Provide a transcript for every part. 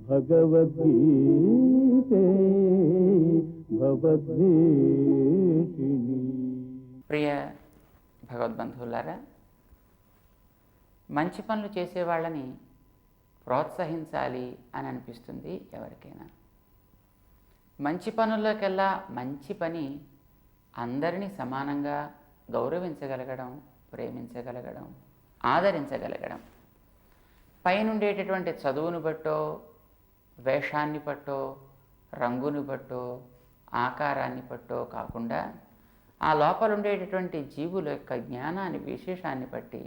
భగవద్గీతే భవద్వేషిణి. ప్రియ భగవద్బంధువులారా, మంచి పనులు చేసేవాళ్ళని ప్రోత్సహించాలి అని అనిపిస్తుంది ఎవరికైనా. మంచి పనుల్లోకెల్లా మంచి పని అందరినీ సమానంగా గౌరవించగలగడం, ప్రేమించగలగడం, ఆదరించగలగడం. పైనుండేటటువంటి చదువును బట్టో, వేషాన్ని బట్టో, రంగును బట్టో, ఆకారాన్ని బట్టో కాకుండా ఆ లోపల ఉండేటటువంటి జీవుల యొక్క జ్ఞానాన్ని, విశేషాన్ని బట్టి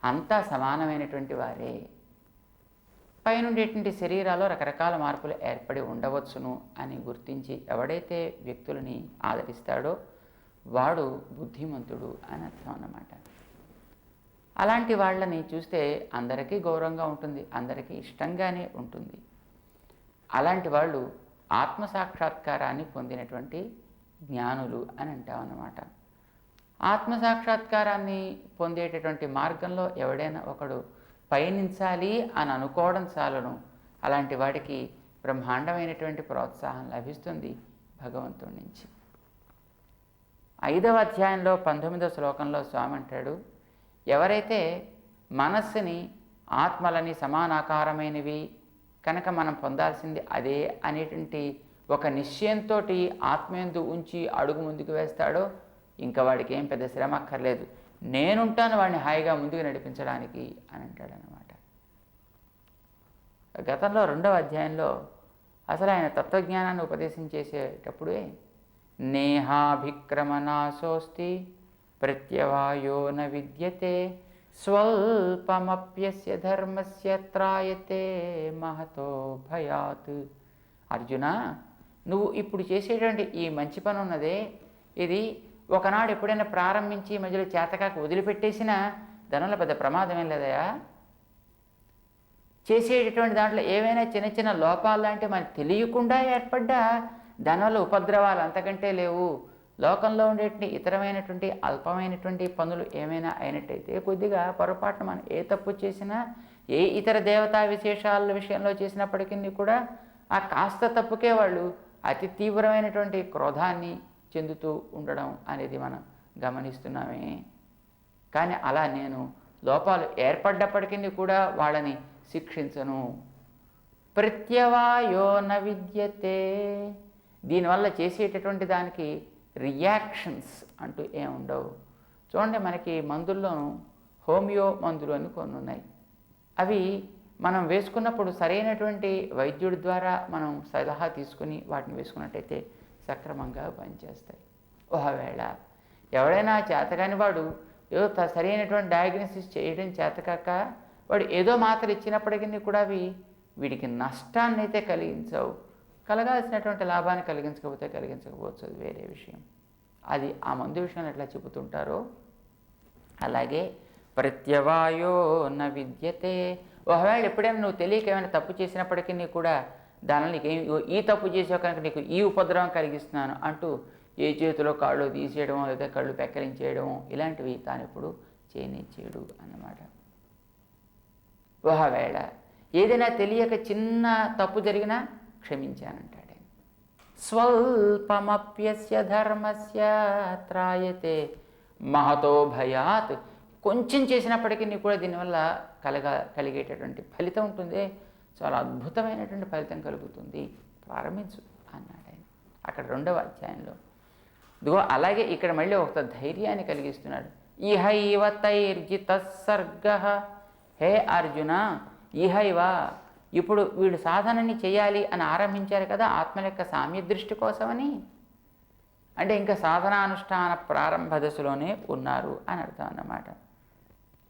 అంతా సమానమైనటువంటి వారే. పైనుండేటువంటి శరీరాల్లో రకరకాల మార్పులు ఏర్పడి ఉండవచ్చును అని గుర్తించి ఎవడైతే వ్యక్తులని ఆదరిస్తాడో వాడు బుద్ధిమంతుడు అని అర్థం అన్నమాట. అలాంటి వాళ్ళని చూస్తే అందరికీ గౌరవంగా ఉంటుంది, అందరికీ ఇష్టంగానే ఉంటుంది. అలాంటి వాళ్ళు ఆత్మసాక్షాత్కారాన్ని పొందినటువంటి జ్ఞానులు అని అంటామన్నమాట. ఆత్మసాక్షాత్కారాన్ని పొందేటటువంటి మార్గంలో ఎవడైనా ఒకడు పయనించాలి అని అనుకోవడం చాలును. అలాంటి వాడికి బ్రహ్మాండమైనటువంటి ప్రోత్సాహం లభిస్తుంది భగవంతుడి నుంచి. 5వ అధ్యాయంలో 19వ శ్లోకంలో స్వామి అంటాడు, ఎవరైతే మనస్సుని ఆత్మలని సమానాకారమైనవి కనుక మనం పొందాల్సింది అదే అనేటువంటి ఒక నిశ్చయంతో ఆత్మయందు ఉంచి అడుగు ముందుకు వేస్తాడో ఇంకా వాడికి ఏం పెద్ద శ్రమ అక్కర్లేదు, నేనుంటాను వాడిని హాయిగా ముందుకు నడిపించడానికి అని అంటాడనమాట. గతంలో 2వ అధ్యాయంలో అసలు ఆయన తత్వజ్ఞానాన్ని ఉపదేశం చేసేటప్పుడే నేహాభిక్రమనాశోస్తి ప్రత్యవాయో న విద్యతే స్వల్పమప్యస్య ధర్మస్య త్రాయతే మహతో భయాత్. అర్జున, నువ్వు ఇప్పుడు చేసేటువంటి ఈ మంచి పని ఉన్నదే, ఇది ఒకనాడు ఎప్పుడైనా ప్రారంభించి మధ్యలో చేతకాక వదిలిపెట్టేసినా దానివల్ల పెద్ద ప్రమాదం ఏం లేదయా. చేసేటటువంటి దాంట్లో ఏవైనా చిన్న చిన్న లోపాలు లాంటివి మనకు తెలియకుండా ఏర్పడ్డా దానివల్ల ఉపద్రవాలు అంతకంటే లేవు. లోకంలో ఉండేటువంటి ఇతరమైనటువంటి అల్పమైనటువంటి పనులు ఏమైనా అయినట్టయితే కొద్దిగా పొరపాటున మనం ఏ తప్పు చేసినా, ఏ ఇతర దేవతా విశేషాల విషయంలో చేసినప్పటికీ కూడా ఆ కాస్త తప్పుకే వాళ్ళు అతి తీవ్రమైనటువంటి క్రోధాన్ని చెందుతూ ఉండడం అనేది మనం గమనిస్తున్నామే. కానీ అలా నేను లోపాలు ఏర్పడ్డప్పటికీ కూడా వాళ్ళని శిక్షించను. ప్రత్యవాయో న విద్యతే. దీనివల్ల చేసేటటువంటి దానికి రియాక్షన్స్ అంటూ ఏముండవు. చూడండి, మనకి మందుల్లోనూ హోమియో మందులు అని కొన్ని ఉన్నాయి. అవి మనం వేసుకున్నప్పుడు సరైనటువంటి వైద్యుడి ద్వారా మనం సలహా తీసుకుని వాటిని వేసుకున్నట్టయితే సక్రమంగా పనిచేస్తాయి. ఒకవేళ ఎవడైనా చేతకాని వాడు ఏదో సరైనటువంటి డయాగ్నోసిస్ చేయడం చేతకాక వాడు ఏదో మాత్రం ఇచ్చినప్పటికీ కూడా అవి వీడికి నష్టాన్ని అయితే కలిగించవు. కలగాల్సినటువంటి లాభాన్ని కలిగించకపోవచ్చు, అది వేరే విషయం. అది ఆ మందు విషయంలో ఎట్లా చెబుతుంటారో అలాగే ప్రత్యవాయో న విద్యతే. ఒకవేళ ఎప్పుడైనా నువ్వు తెలియక ఏమైనా తప్పు చేసినప్పటికీ కూడా దానిలో నీకు ఈ తప్పు చేసావు కనుక నీకు ఈ ఉపద్రవం కలిగిస్తున్నాను అంటూ ఏ చేతిలో కాళ్ళు తీసేయడమో లేదా కళ్ళు పెక్కరించేయడమో ఇలాంటివి తాను ఎప్పుడు చేయడు అన్నమాట. ఒకవేళ ఏదైనా తెలియక చిన్న తప్పు జరిగినా క్షమించానంటాడు. స్వల్పమప్యస్య ధర్మస్య త్రాయతే మహతో భయాత్. కొంచెం చేసినప్పటికీ కూడా దీనివల్ల కలిగేటటువంటి ఫలితం ఉంటుంది, చాలా అద్భుతమైనటువంటి ఫలితం కలుగుతుంది, ప్రారంభించు అన్నాడు ఆయన అక్కడ 2వ అధ్యాయంలో. ఇదిగో అలాగే ఇక్కడ మళ్ళీ ఒక ధైర్యాన్ని కలిగిస్తున్నాడు. ఇహైవ తైర్జిత సర్గ. హే అర్జున, ఇహైవ, ఇప్పుడు వీడు సాధనని చేయాలి అని ఆరంభించారు కదా ఆత్మల యొక్క సామ్య దృష్టి కోసమని, అంటే ఇంకా సాధనానుష్ఠాన ప్రారంభ దశలోనే ఉన్నారు అని అర్థం అన్నమాట.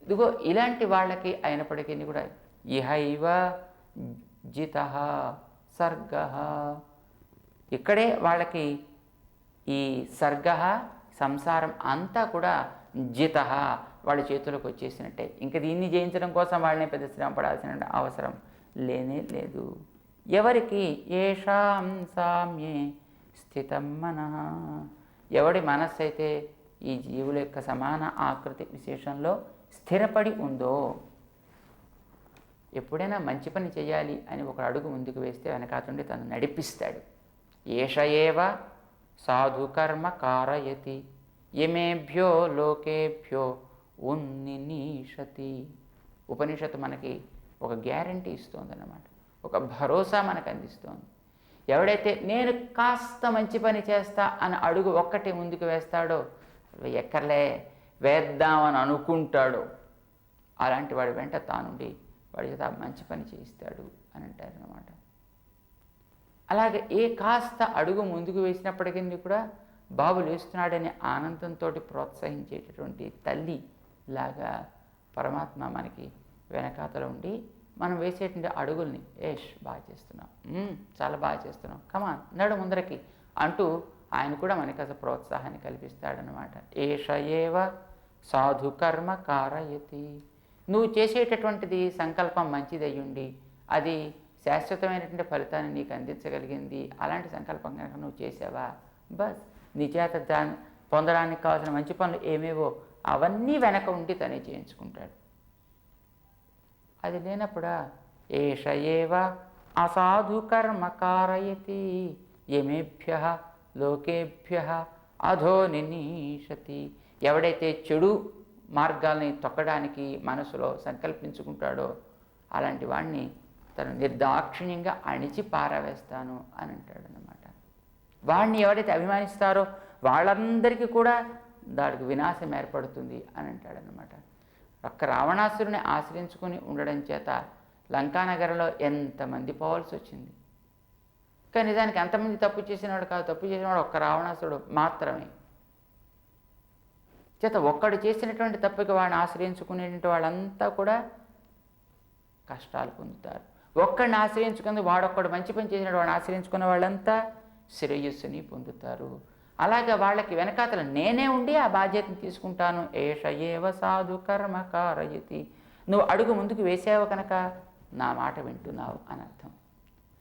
ఇదిగో ఇలాంటి వాళ్ళకి అయినప్పటికీ కూడా ఇహైవ జిత సర్గ, ఇక్కడే వాళ్ళకి ఈ సర్గ సంసారం అంతా కూడా జిత వాళ్ళ చేతులకు వచ్చేసినట్టే. ఇంకా దీన్ని జయించడం కోసం వాళ్ళని పెద్ద శ్రమ పడాల్సిన అవసరం లేనే లేదు. ఎవరికి ఏషాం సామ్యే స్థితం మనః, ఎవడి మనస్సు అయితే ఈ జీవుల యొక్క సమాన ఆకృతి విశేషంలో స్థిరపడి ఉందో, ఎప్పుడైనా మంచి పని చేయాలి అని ఒక అడుగు ముందుకు వేస్తే వెనకాతుండి తను నడిపిస్తాడు. ఏష ఏవ సాధుకర్మ కారయతి యమేభ్యో లోకేభ్యో ఉన్నినీషతి. ఉపనిషత్తు మనకి ఒక గ్యారంటీ ఇస్తోందన్నమాట, ఒక భరోసా మనకు అందిస్తోంది. ఎవడైతే నేను కాస్త మంచి పని చేస్తా అని అడుగు ఒక్కటి ముందుకు వేస్తాడో, ఎక్కర్లే వేద్దామని అనుకుంటాడో, అలాంటి వాడి వెంట తానుండి వాడి చేత మంచి పని చేయిస్తాడు అని అంటారన్నమాట. అలాగే ఏ కాస్త అడుగు ముందుకు వేసినప్పటికీ కూడా బాబు లేస్తున్నాడనే ఆనందంతో ప్రోత్సహించేటటువంటి తల్లి లాగా పరమాత్మ మనకి వెనకాతలో ఉండి మనం వేసేటువంటి అడుగుల్ని బాగా చేస్తున్నాం, చాలా బాగా చేస్తున్నాం, కమాన్ నడు ముందరకి అంటూ ఆయన కూడా మనకి అసలు ప్రోత్సాహాన్ని కల్పిస్తాడనమాట. ఏష ఏవ సాధు కర్మ కారయతి. నువ్వు చేసేటటువంటిది సంకల్పం మంచిదయ్యుండి అది శాశ్వతమైనటువంటి ఫలితాన్ని నీకు అందించగలిగింది. అలాంటి సంకల్పం కనుక నువ్వు చేసావా, బస్ నీ చేత దాన్ని పొందడానికి కావాల్సిన మంచి పనులు ఏమేవో అవన్నీ వెనక ఉండి తనే చేయించుకుంటాడు. అది లేనప్పుడా ఏష ఏవ అసాధు కర్మ కారయతి యమేభ్య లోకేభ్య అధో నినీషతి. ఎవడైతే చెడు మార్గాల్ని తొక్కడానికి మనసులో సంకల్పించుకుంటాడో అలాంటి వాడిని తను నిర్దాక్షిణ్యంగా అణిచి పారవేస్తాను అని అంటాడనమాట. వాడిని ఎవరైతే అభిమానిస్తారో వాళ్ళందరికీ కూడా దానికి వినాశం ఏర్పడుతుంది అని అంటాడనమాట. ఒక్క రావణాసురుని ఆశ్రయించుకొని ఉండడం చేత లంకానగరంలో ఎంతమంది పోవాల్సి వచ్చింది. కానీ నిజానికి అంతమంది తప్పు చేసినవాడు కాదు, తప్పు చేసినవాడు ఒక్క రావణాసురుడు మాత్రమే. చేత ఒక్కడు చేసినటువంటి తప్పుకి వాడిని ఆశ్రయించుకునేటువంటి వాళ్ళంతా కూడా కష్టాలు పొందుతారు. ఒక్కడిని ఆశ్రయించుకుంది వాడొక్కడు మంచి పని చేసినట్టు వాడిని ఆశ్రయించుకున్న వాళ్ళంతా శ్రేయస్సుని పొందుతారు. అలాగే వాళ్ళకి వెనకాతల నేనే ఉండి ఆ బాధ్యతను తీసుకుంటాను. ఏష ఏవ సాధు కర్మ కారయతి. నువ్వు అడుగు ముందుకు వేసావు కనుక నా మాట వింటున్నావు అని అర్థం.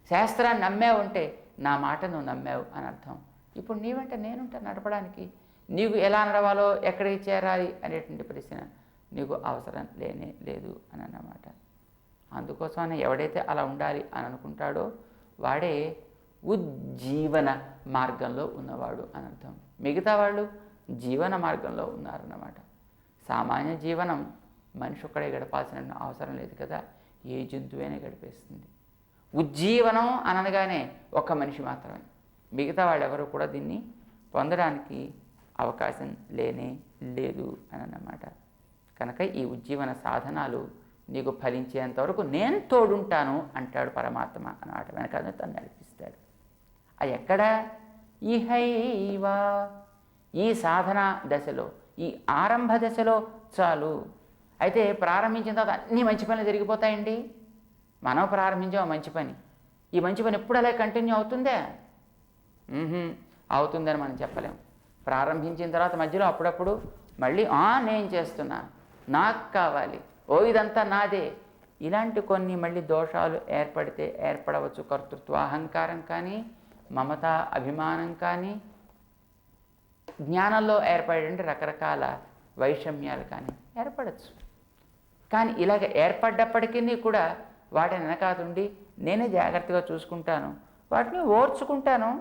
శాస్త్రాన్ని నమ్మావు అంటే నా మాట నువ్వు నమ్మావు అని అర్థం. ఇప్పుడు నీ వెంట నేనుంటా నడపడానికి. నీకు ఎలా నడవాలో ఎక్కడికి చేరాలి అనేటువంటి ప్రశ్న నీకు అవసరం లేనే లేదు అని అన్నమాట. అందుకోసమనే ఎవడైతే అలా ఉండాలి అని అనుకుంటాడో వాడే ఉజ్జీవన మార్గంలో ఉన్నవాడు అని అర్థం. మిగతా వాళ్ళు జీవన మార్గంలో ఉన్నారన్నమాట. సామాన్య జీవనం మనిషి ఒక్కడే గడపాల్సిన అవసరం లేదు కదా, ఏ జంతువైనా గడిపేస్తుంది. ఉజ్జీవనం అనగానే ఒక్క మనిషి మాత్రమే, మిగతా వాళ్ళు ఎవరు కూడా దీన్ని పొందడానికి అవకాశం లేనే లేదు అని అన్నమాట. కనుక ఈ ఉజ్జీవన సాధనాలు నీకు ఫలించేంతవరకు నేను తోడుంటాను అంటాడు పరమాత్మ అన్నమాట. వెనకాల తను నడిపిస్తాడు. అది ఎక్కడ? ఇహైవా, ఈ సాధన దశలో, ఈ ఆరంభ దశలో చాలు. అయితే ప్రారంభించిన తర్వాత అన్ని మంచి పనులు జరిగిపోతాయండి. మనం ప్రారంభించాం మంచి పని, ఈ మంచి పని ఎప్పుడు అలా కంటిన్యూ అవుతుందే? అవుతుందని మనం చెప్పలేము. ప్రారంభించిన తర్వాత మధ్యలో అప్పుడప్పుడు మళ్ళీ నేను చేస్తున్నా, నాకు కావాలి, ఇదంతా నాదే, ఇలాంటి కొన్ని మళ్ళీ దోషాలు ఏర్పడవచ్చు. కర్తృత్వ అహంకారం కానీ, మమత అభిమానం కానీ, జ్ఞానంలో ఏర్పడే రకరకాల వైషమ్యాలు కానీ ఏర్పడచ్చు. కానీ ఇలాగ ఏర్పడ్డప్పటికీ కూడా వాటిని వెనకాతుండి నేనే జాగ్రత్తగా చూసుకుంటాను, వాటిని ఓర్చుకుంటాను.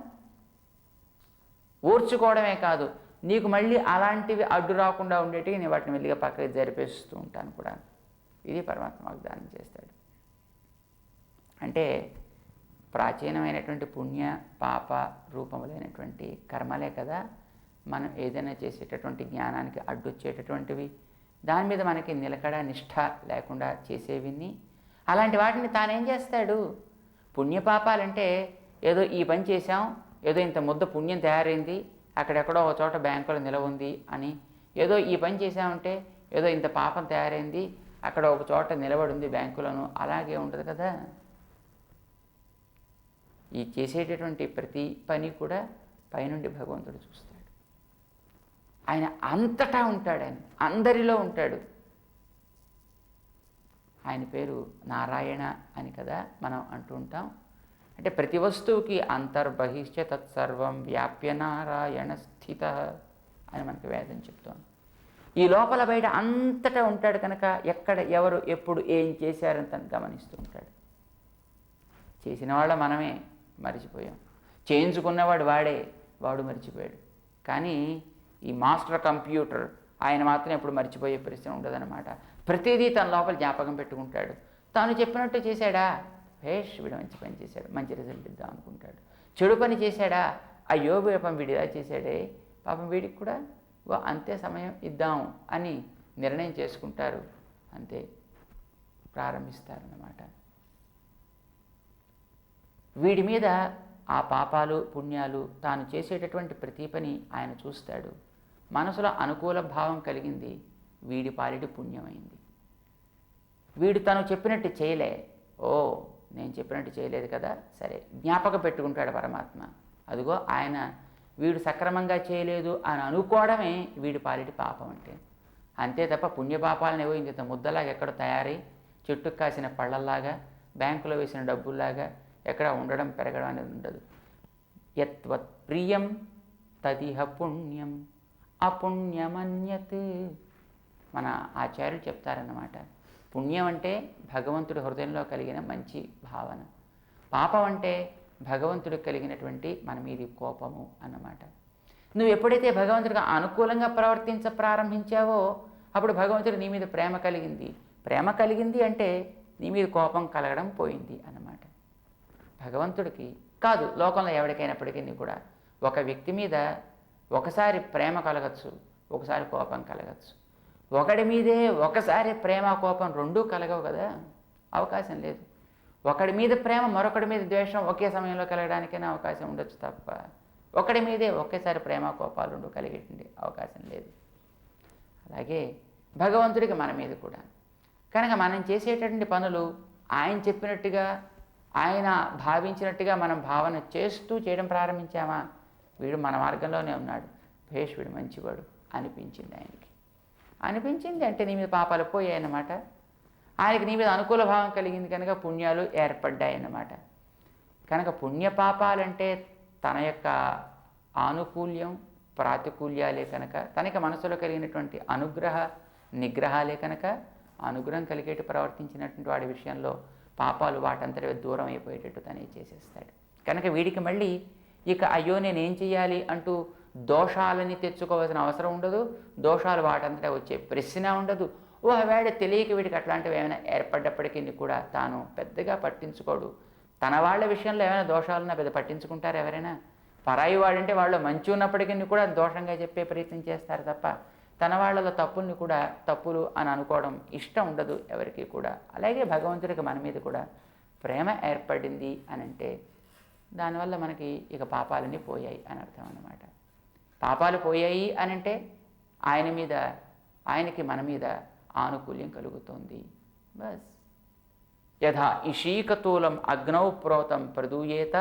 ఓర్చుకోవడమే కాదు, నీకు మళ్ళీ అలాంటివి అడ్డు రాకుండా ఉండేటివి నేను వాటిని మెల్లిగా పక్కకి జరిపేస్తూ ఉంటాను కూడా. ఇది పరమాత్మ వాగ్దానం చేస్తాడు. అంటే ప్రాచీనమైనటువంటి పుణ్య పాప రూపములైనటువంటి కర్మలే కదా మనం ఏదైనా చేసేటటువంటి జ్ఞానానికి అడ్డొచ్చేటటువంటివి, దాని మీద మనకి నిలకడ నిష్ఠ లేకుండా చేసేవిని. అలాంటి వాటిని తానేం చేస్తాడు? పుణ్యపాపాలంటే ఏదో ఈ పని చేశాం, ఏదో ఇంత ముద్ద పుణ్యం తయారైంది, అక్కడెక్కడో ఒక చోట బ్యాంకులో నిలవ ఉంది అని, ఏదో ఈ పని చేసామంటే ఏదో ఇంత పాపం తయారైంది, అక్కడ ఒక చోట నిలబడింది బ్యాంకులను, అలాగే ఉంటుంది కదా. ఈ చేసేటటువంటి ప్రతి పని కూడా పైనుండి భగవంతుడు చూస్తాడు. ఆయన అంతటా ఉంటాడు, ఆయన అందరిలో ఉంటాడు. ఆయన పేరు నారాయణ అని కదా మనం అంటూ ఉంటాం. అంటే ప్రతి వస్తువుకి ఈ లోపల బయట అంతటా ఉంటాడు కనుక ఎక్కడ ఎవరు ఎప్పుడు ఏం చేశారని తను గమనిస్తూ ఉంటాడు. చేసిన వాళ్ళ మనమే మర్చిపోయాం, చేయించుకున్నవాడు వాడు మర్చిపోయాడు. కానీ ఈ మాస్టర్ కంప్యూటర్ ఆయన మాత్రం ఎప్పుడు మర్చిపోయే పరిస్థితి ఉండదన్నమాట. ప్రతిదీ తన లోపల జ్ఞాపకం పెట్టుకుంటాడు. తాను చెప్పినట్టు చేశాడా, వీడు మంచి పని చేశాడు, మంచి రిజల్ట్ ఇద్దాం అనుకుంటాడు. చెడు పని చేశాడా, అయ్యో పాపం వీడు ఇలా చేశాడే, పాపం వీడికి కూడా అంతే సమయం ఇద్దాం అని నిర్ణయం చేసుకుంటారు. అంతే ప్రారంభిస్తారన్నమాట. వీడి మీద ఆ పాపాలు పుణ్యాలు తాను చేసేటటువంటి ప్రతి పని ఆయన చూస్తాడు. మనసులో అనుకూల భావం కలిగింది, వీడి పాలిటి పుణ్యమైంది. వీడు తను చెప్పినట్టు చేయలే, నేను చెప్పినట్టు చేయలేదు కదా, సరే జ్ఞాపకం పెట్టుకుంటాడు పరమాత్మ. అదిగో ఆయన వీడు సక్రమంగా చేయలేదు అని అనుకోవడమే వీడి పాలిటి పాపం అంటే. అంతే తప్ప పుణ్యపాపాలను ఏవో ఇంత ముద్దలాగా ఎక్కడ తయారై చెట్టుకు కాసిన పళ్ళల్లాగా బ్యాంకులో వేసిన డబ్బుల్లాగా ఎక్కడ ఉండడం పెరగడం అనేది ఉండదు. యత్వత్ ప్రియం తదిహ పుణ్యం అపుణ్యమన్యత్. మన ఆచార్యులు చెప్తారన్నమాట. పుణ్యం అంటే భగవంతుడి హృదయంలో కలిగిన మంచి భావన, పాపం అంటే భగవంతుడికి కలిగినటువంటి మన మీది కోపము అన్నమాట. నువ్వు ఎప్పుడైతే భగవంతుడికి అనుకూలంగా ప్రవర్తించ ప్రారంభించావో అప్పుడు భగవంతుడు నీ మీద ప్రేమ కలిగింది. ప్రేమ కలిగింది అంటే నీ మీద కోపం కలగడం పోయింది అన్నమాట. భగవంతుడికి కాదు, లోకంలో ఎవరికైనప్పటికీ కూడా ఒక వ్యక్తి మీద ఒకసారి ప్రేమ కలగచ్చు, ఒకసారి కోపం కలగచ్చు. ఒకడి మీదే ఒకసారి ప్రేమ కోపం రెండూ కలగవు కదా, అవకాశం లేదు. ఒకడి మీద ప్రేమ మరొకడి మీద ద్వేషం ఒకే సమయంలో కలగడానికైనా అవకాశం ఉండొచ్చు తప్ప ఒకడి మీదే ఒకేసారి ప్రేమ కోపాలు రెండు కలిగేటువంటి అవకాశం లేదు. అలాగే భగవంతుడికి మన మీద కూడా. కనుక మనం చేసేటటువంటి పనులు ఆయన చెప్పినట్టుగా ఆయన భావించినట్టుగా మనం భావన చేస్తూ చేయడం ప్రారంభించామా, వీడు మన మార్గంలోనే ఉన్నాడు, వీడు మంచివాడు అనిపించింది ఆయనకి. అనిపించింది అంటే నీ మీద పాపాలు పోయాయన్నమాట. ఆయనకి నీ మీద అనుకూల భావం కలిగింది కనుక పుణ్యాలు ఏర్పడ్డాయన్నమాట. కనుక పుణ్యపాపాలంటే తన యొక్క ఆనుకూల్యం ప్రాతికూల్యాలే కనుక, తనకి మనసులో కలిగినటువంటి అనుగ్రహ నిగ్రహాలే కనుక, అనుగ్రహం కలిగేట్టు ప్రవర్తించినటువంటి వాడి విషయంలో పాపాలు వాటంతటివే దూరం అయిపోయేటట్టు తనే చేసేస్తాడు. కనుక వీడికి మళ్ళీ ఇక అయ్యో నేనేం చెయ్యాలి అంటూ దోషాలని తెచ్చుకోవాల్సిన అవసరం ఉండదు, దోషాలు వాటంతటా వచ్చే ప్రశ్న ఉండదు. వేడ తెలియక వీడికి అట్లాంటివి ఏమైనా ఏర్పడ్డప్పటికీ కూడా తాను పెద్దగా పట్టించుకోడు. తన వాళ్ళ విషయంలో ఏమైనా దోషాలున్నా పెద్ద పట్టించుకుంటారు ఎవరైనా? పరాయి వాడంటే వాళ్ళు మంచి ఉన్నప్పటికీ కూడా దోషంగా చెప్పే ప్రయత్నం చేస్తారు తప్ప తన వాళ్ళలో తప్పుల్ని కూడా తప్పులు అని అనుకోవడం ఇష్టం ఉండదు ఎవరికి కూడా. అలాగే భగవంతుడికి మన మీద కూడా ప్రేమ ఏర్పడింది అని అంటే దానివల్ల మనకి ఇక పాపాలన్నీ పోయాయి అని అర్థం అన్నమాట. పాపాలు పోయాయి అని అంటే ఆయనకి మన మీద ఆనుకూల్యం కలుగుతోంది. బస్. యథా ఇషీకతూలం అగ్నౌ ప్రోతం ప్రదూయేత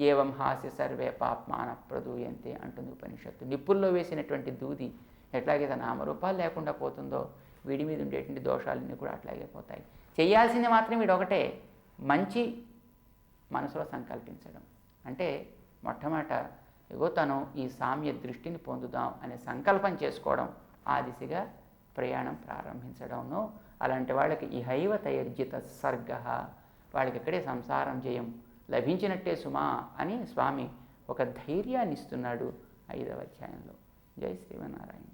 ఏవం హాస్య సర్వే పాప్మాన ప్రదూయంతే అంటుంది ఉపనిషత్తు. నిప్పుల్లో వేసినటువంటి దూది ఎట్లాగైతే నామరూపాలు లేకుండా పోతుందో వీడి మీద ఉండేటువంటి దోషాలన్నీ కూడా అట్లాగే పోతాయి. చేయాల్సింది మాత్రం వీడు ఒకటే, మంచి మనసులో సంకల్పించడం. అంటే మొట్టమొదట తను ఈ సామ్య దృష్టిని పొందుదాం అనే సంకల్పం చేసుకోవడం, ఆ దిశగా ప్రయాణం ప్రారంభించడంను. అలాంటి వాళ్ళకి ఇహైవ తైర్జిత సర్గ, వాళ్ళకి ఇక్కడే సంసారం జయం లభించినట్టే సుమా అని స్వామి ఒక ధైర్యాన్ని ఇస్తున్నాడు 5వ అధ్యాయంలో. జై శ్రీమన్నారాయణ.